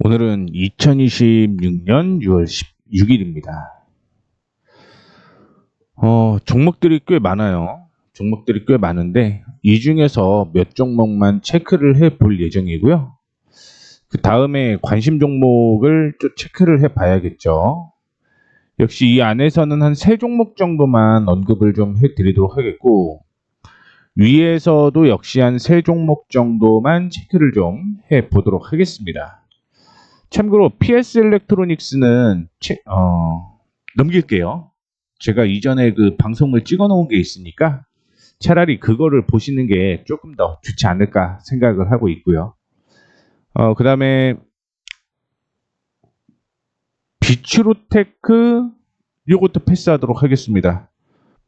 오늘은 2026년 6월 16일입니다. 종목들이 꽤 많아요. 종목들이 꽤 많은데 이 중에서 몇 종목만 체크를 해 볼 예정이고요. 그 다음에 관심 종목을 또 체크를 해 봐야겠죠. 역시 이 안에서는 한 3종목 정도만 언급을 좀 해 드리도록 하겠고, 위에서도 역시 한 3종목 정도만 체크를 좀 해 보도록 하겠습니다. 참고로 PS 일렉트로닉스는 넘길게요. 제가 이전에 그 방송을 찍어 놓은 게 있으니까 차라리 그거를 보시는 게 조금 더 좋지 않을까 생각을 하고 있고요. 그 다음에 비추로테크, 요것도 패스하도록 하겠습니다.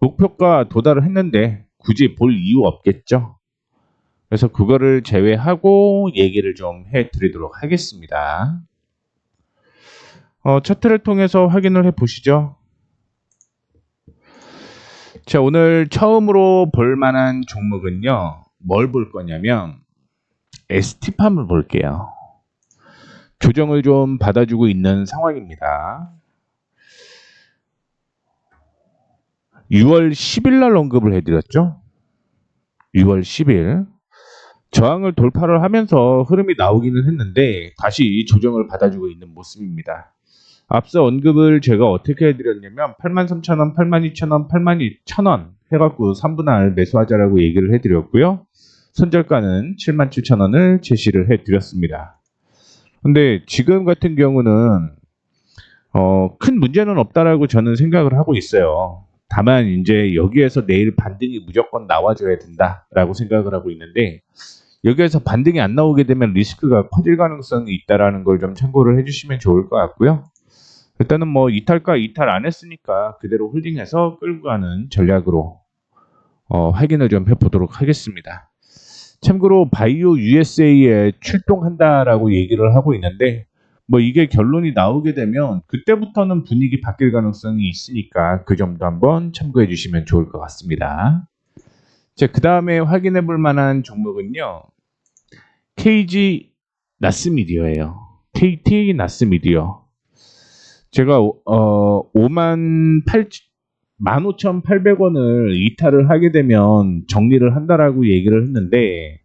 목표가 도달을 했는데 굳이 볼 이유 없겠죠. 그래서 그거를 제외하고 얘기를 좀 해드리도록 하겠습니다. 차트를 통해서 확인을 해 보시죠. 자, 오늘 처음으로 볼 만한 종목은요, 뭘 볼 거냐면 ST팜을 볼게요. 조정을 좀 받아주고 있는 상황입니다. 6월 10일 날 언급을 해드렸죠. 6월 10일 저항을 돌파를 하면서 흐름이 나오기는 했는데 다시 조정을 받아주고 있는 모습입니다. 앞서 언급을 제가 어떻게 해드렸냐면 83,000원, 82,000원, 82,000원 해갖고 3분할 매수하자라고 얘기를 해드렸고요. 손절가는 77,000원을 제시를 해드렸습니다. 근데 지금 같은 경우는 큰 문제는 없다라고 저는 생각을 하고 있어요. 다만 이제 여기에서 내일 반등이 무조건 나와줘야 된다라고 생각을 하고 있는데, 여기에서 반등이 안 나오게 되면 리스크가 커질 가능성이 있다라는 걸 좀 참고를 해주시면 좋을 것 같고요. 일단은 뭐 이탈 안 했으니까 그대로 홀딩해서 끌고 가는 전략으로 확인을 좀 해보도록 하겠습니다. 참고로 바이오 USA에 출동한다라고 얘기를 하고 있는데, 뭐 이게 결론이 나오게 되면 그때부터는 분위기 바뀔 가능성이 있으니까 그 점도 한번 참고해 주시면 좋을 것 같습니다. 자, 그 다음에 확인해 볼 만한 종목은요, KG 나스미디어예요. KT 나스미디어. 제가 15,800원을 이탈을 하게 되면 정리를 한다라고 얘기를 했는데,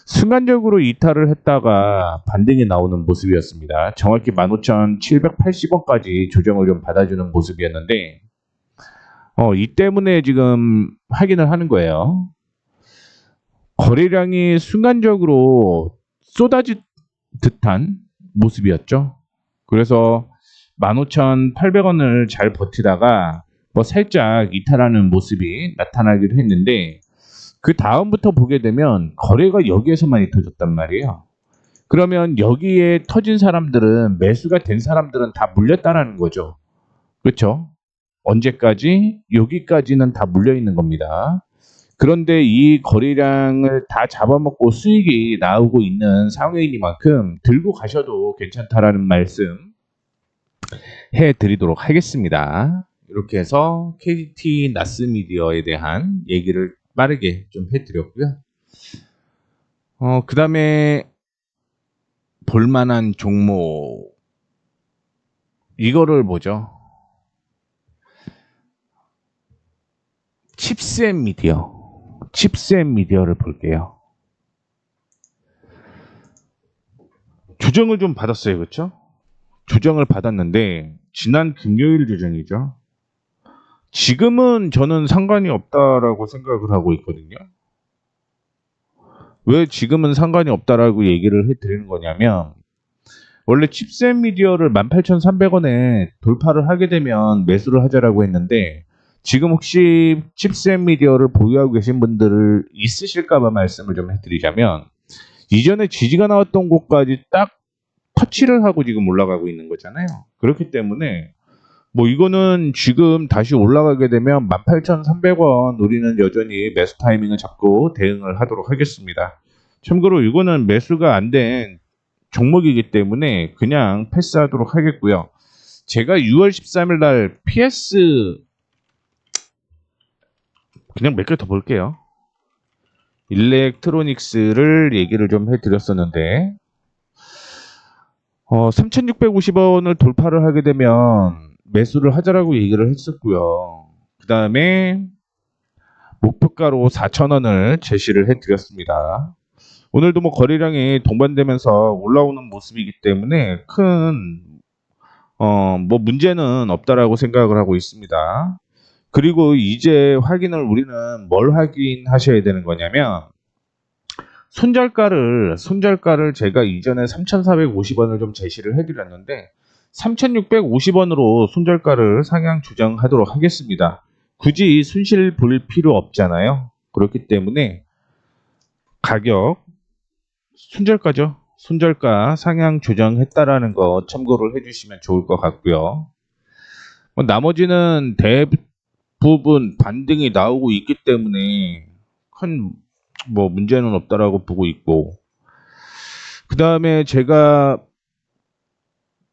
순간적으로 이탈을 했다가 반등이 나오는 모습이었습니다. 정확히 15,780원까지 조정을 좀 받아주는 모습이었는데, 이 때문에 지금 확인을 하는 거예요. 거래량이 순간적으로 쏟아질 듯한 모습이었죠. 그래서 15,800원을 잘 버티다가 뭐 살짝 이탈하는 모습이 나타나기도 했는데, 그 다음부터 보게 되면 거래가 여기에서 많이 터졌단 말이에요. 그러면 여기에 터진 사람들은, 매수가 된 사람들은 다 물렸다라는 거죠. 그렇죠? 언제까지? 여기까지는 다 물려 있는 겁니다. 그런데 이 거래량을 다 잡아먹고 수익이 나오고 있는 상황이니만큼 들고 가셔도 괜찮다라는 말씀 해드리도록 하겠습니다. 이렇게 해서 KT 나스미디어에 대한 얘기를 빠르게 좀 해드렸고요. 그 다음에 볼만한 종목, 이거를 보죠. 칩스앤미디어를 볼게요. 조정을 좀 받았어요. 그렇죠? 조정을 받았는데 지난 금요일 조정이죠. 지금은 저는 상관이 없다라고 생각을 하고 있거든요. 왜 지금은 상관이 없다라고 얘기를 해드리는 거냐면, 원래 칩스앤미디어를 18,300원에 돌파를 하게 되면 매수를 하자라고 했는데, 지금 혹시 칩스앤미디어를 보유하고 계신 분들 있으실까봐 말씀을 좀 해드리자면, 이전에 지지가 나왔던 곳까지 딱 터치를 하고 지금 올라가고 있는 거잖아요. 그렇기 때문에 뭐 이거는 지금 다시 올라가게 되면 18,300원 우리는 여전히 매수 타이밍을 잡고 대응을 하도록 하겠습니다. 참고로 이거는 매수가 안 된 종목이기 때문에 그냥 패스하도록 하겠고요. 제가 6월 13일 날 PS 그냥 몇 개 더 볼게요. 일렉트로닉스를 얘기를 좀 해드렸었는데, 3,650원을 돌파를 하게 되면 매수를 하자라고 얘기를 했었고요. 그 다음에 목표가로 4,000원을 제시를 해드렸습니다. 오늘도 뭐 거래량이 동반되면서 올라오는 모습이기 때문에 큰 뭐 문제는 없다라고 생각을 하고 있습니다. 그리고 이제 확인을 우리는 뭘 확인하셔야 되는 거냐면 손절가를 제가 이전에 3,450원을 좀 제시를 해드렸는데 3,650원으로 손절가를 상향 조정하도록 하겠습니다. 굳이 손실 볼 필요 없잖아요. 그렇기 때문에 가격 손절가 상향 조정했다라는 거 참고를 해주시면 좋을 것 같고요. 나머지는 대부분 반등이 나오고 있기 때문에 큰 뭐 문제는 없다라고 보고 있고, 그 다음에 제가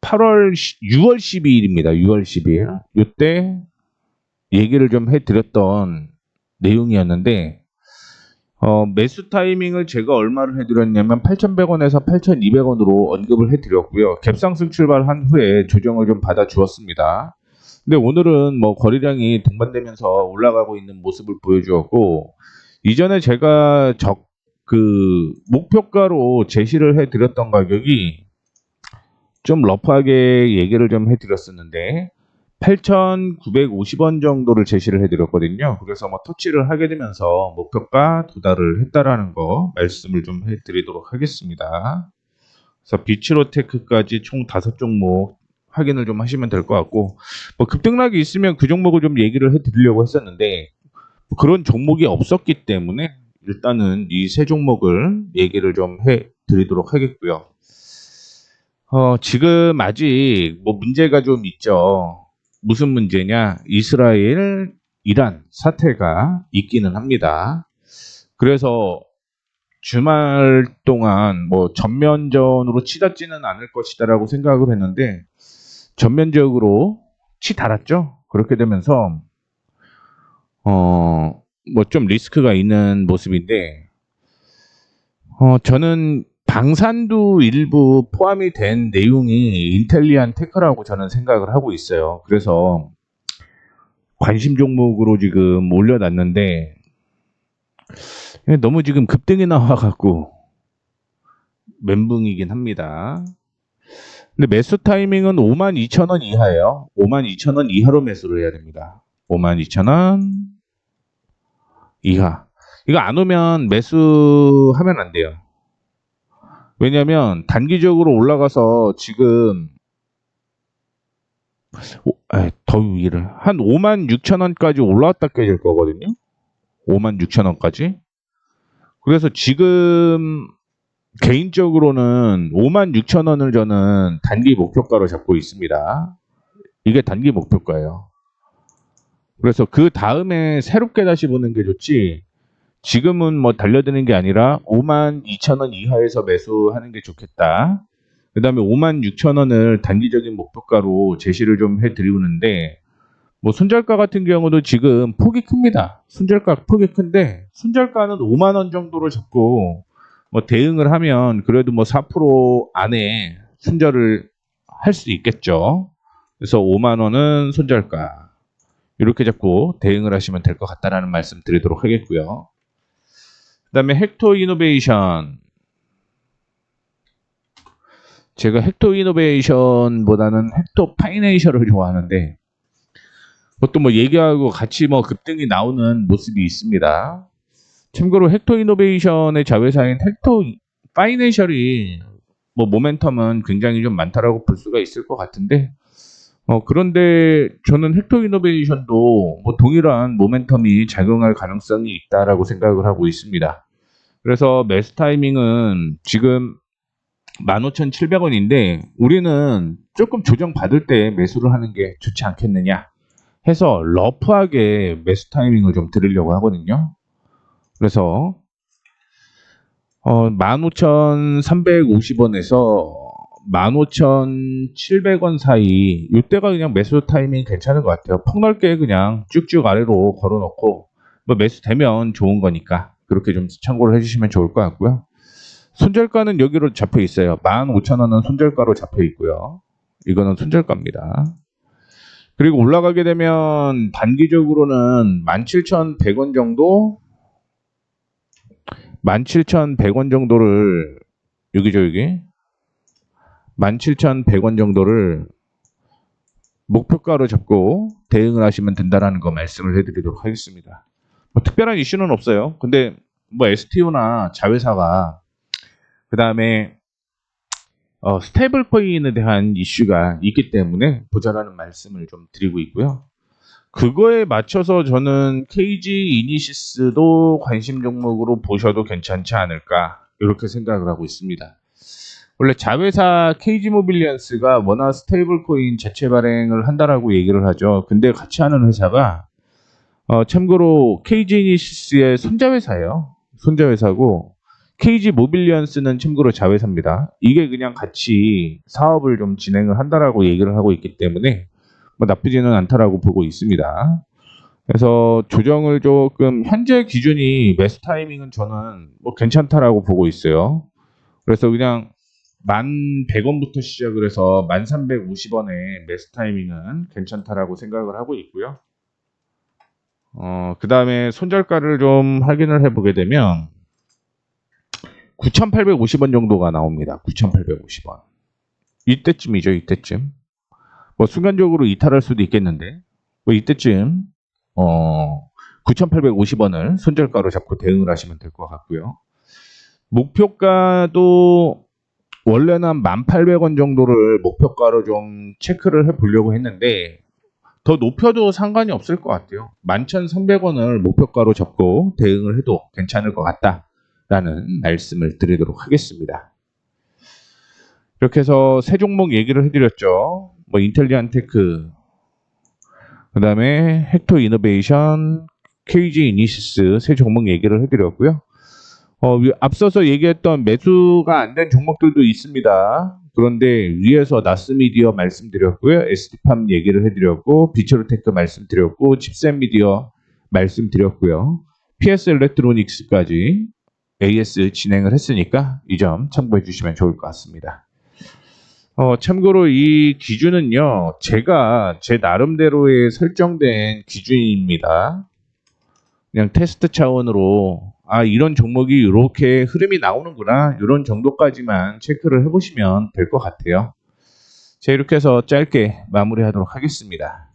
6월 12일입니다. 6월 12일. 이때 얘기를 좀 해드렸던 내용이었는데, 매수 타이밍을 제가 얼마를 해드렸냐면 8,100원에서 8,200원으로 언급을 해드렸고요. 갭상승 출발한 후에 조정을 좀 받아 주었습니다. 근데 오늘은 뭐 거래량이 동반되면서 올라가고 있는 모습을 보여주었고, 이전에 제가 목표가로 제시를 해드렸던 가격이 좀 러프하게 얘기를 좀 해드렸었는데 8,950원 정도를 제시를 해드렸거든요. 그래서 뭐 터치를 하게 되면서 목표가 도달을 했다라는 거 말씀을 좀 해드리도록 하겠습니다. 그래서 비치로테크까지 총 5종목 확인을 좀 하시면 될 것 같고, 뭐 급등락이 있으면 그 종목을 좀 얘기를 해드리려고 했었는데 그런 종목이 없었기 때문에 일단은 이 세 종목을 얘기를 좀 해드리도록 하겠고요. 지금 아직 뭐 문제가 좀 있죠. 무슨 문제냐? 이스라엘, 이란 사태가 있기는 합니다. 그래서 주말 동안 뭐 전면전으로 치닫지는 않을 것이다라고 생각을 했는데 전면적으로 치달았죠. 그렇게 되면서 뭐 좀 리스크가 있는 모습인데, 저는 방산도 일부 포함이 된 내용이 인텔리안 테크라고 저는 생각을 하고 있어요. 그래서 관심 종목으로 지금 올려놨는데 너무 지금 급등이 나와갖고 멘붕이긴 합니다. 근데 매수 타이밍은 52,000원 이하예요. 52,000원 이하로 매수를 해야 됩니다. 52,000원 이하. 이거 안 오면 매수하면 안 돼요. 왜냐면 단기적으로 올라가서 지금 더 위를 한 56,000원까지 올라왔다 깨질 거거든요. 56,000원까지. 그래서 지금 개인적으로는 56,000원을 저는 단기 목표가로 잡고 있습니다. 이게 단기 목표가예요. 그래서 그 다음에 새롭게 다시 보는 게 좋지, 지금은 뭐 달려드는 게 아니라 52,000원 이하에서 매수하는 게 좋겠다. 그 다음에 56,000원을 단기적인 목표가로 제시를 좀 해드리는데, 뭐 손절가 같은 경우도 지금 폭이 큽니다. 손절가 폭이 큰데 손절가는 5만원 정도로 잡고 뭐 대응을 하면 그래도 뭐 4% 안에 손절을 할 수 있겠죠. 그래서 5만원은 손절가 이렇게 잡고 대응을 하시면 될 것 같다라는 말씀 드리도록 하겠고요. 그 다음에 헥토 이노베이션, 제가 헥토 이노베이션보다는 헥토 파이낸셜을 좋아하는데 그것도 뭐 얘기하고 같이 뭐 급등이 나오는 모습이 있습니다. 참고로 헥토 이노베이션의 자회사인 헥토 파이낸셜이 뭐 모멘텀은 굉장히 좀 많다라고 볼 수가 있을 것 같은데, 그런데 저는 헥토 이노베이션도 뭐 동일한 모멘텀이 작용할 가능성이 있다라고 생각을 하고 있습니다. 그래서 매수 타이밍은 지금 15,700원인데 우리는 조금 조정 받을 때 매수를 하는 게 좋지 않겠느냐 해서 러프하게 매수 타이밍을 좀 드리려고 하거든요. 그래서 15,350원에서 15,700원 사이 이때가 그냥 매수 타이밍 괜찮은 것 같아요. 폭넓게 그냥 쭉쭉 아래로 걸어놓고 뭐 매수 되면 좋은 거니까 그렇게 좀 참고를 해주시면 좋을 것 같고요. 손절가는 여기로 잡혀 있어요. 15,000원은 손절가로 잡혀 있고요. 이거는 손절가입니다. 그리고 올라가게 되면 단기적으로는 17,100원 정도, 17,100원 정도를 여기죠, 여기 17,100원 정도를 목표가로 잡고 대응을 하시면 된다라는 거 말씀을 해드리도록 하겠습니다. 뭐 특별한 이슈는 없어요. 근데 뭐 STO나 자회사가 그 다음에 스테이블 코인에 대한 이슈가 있기 때문에 보자라는 말씀을 좀 드리고 있고요. 그거에 맞춰서 저는 KG 이니시스도 관심 종목으로 보셔도 괜찮지 않을까 이렇게 생각을 하고 있습니다. 원래 자회사 KG 모빌리언스가 워낙 스테이블 코인 자체 발행을 한다라고 얘기를 하죠. 근데 같이 하는 회사가 참고로 KG 이니시스의 손자회사예요. 손자회사고 KG 모빌리언스는 참고로 자회사입니다. 이게 그냥 같이 사업을 좀 진행을 한다라고 얘기를 하고 있기 때문에 뭐 나쁘지는 않다라고 보고 있습니다. 그래서 조정을 조금 현재 기준이 매수 타이밍은 저는 뭐 괜찮다라고 보고 있어요. 그래서 그냥 1,100원부터 시작을 해서 1,350원에 매수 타이밍은 괜찮다라고 생각을 하고 있고요. 그 다음에 손절가를 좀 확인을 해보게 되면 9,850원 정도가 나옵니다. 9,850원. 이때쯤이죠, 이때쯤. 뭐 순간적으로 이탈할 수도 있겠는데, 뭐 이때쯤 9,850원을 손절가로 잡고 대응을 하시면 될 것 같고요. 목표가도 원래는 한 1,800원 정도를 목표가로 좀 체크를 해보려고 했는데 더 높여도 상관이 없을 것 같아요. 11,300원을 목표가로 잡고 대응을 해도 괜찮을 것 같다라는 말씀을 드리도록 하겠습니다. 이렇게 해서 세 종목 얘기를 해드렸죠. 뭐 인텔리안테크, 그 다음에 헥토 이노베이션, KG 이니시스 세 종목 얘기를 해드렸고요. 앞서서 얘기했던 매수가 안 된 종목들도 있습니다. 그런데 위에서 나스미디어 말씀드렸고요. SD팜 얘기를 해드렸고, 비처로테크 말씀드렸고, 칩셋미디어 말씀드렸고요. PS 일렉트로닉스까지 AS 진행을 했으니까 이 점 참고해 주시면 좋을 것 같습니다. 참고로 이 기준은요, 제가 제 나름대로의 설정된 기준입니다. 그냥 테스트 차원으로 이런 종목이 이렇게 흐름이 나오는구나 이런 정도까지만 체크를 해보시면 될 것 같아요. 자, 이렇게 해서 짧게 마무리하도록 하겠습니다.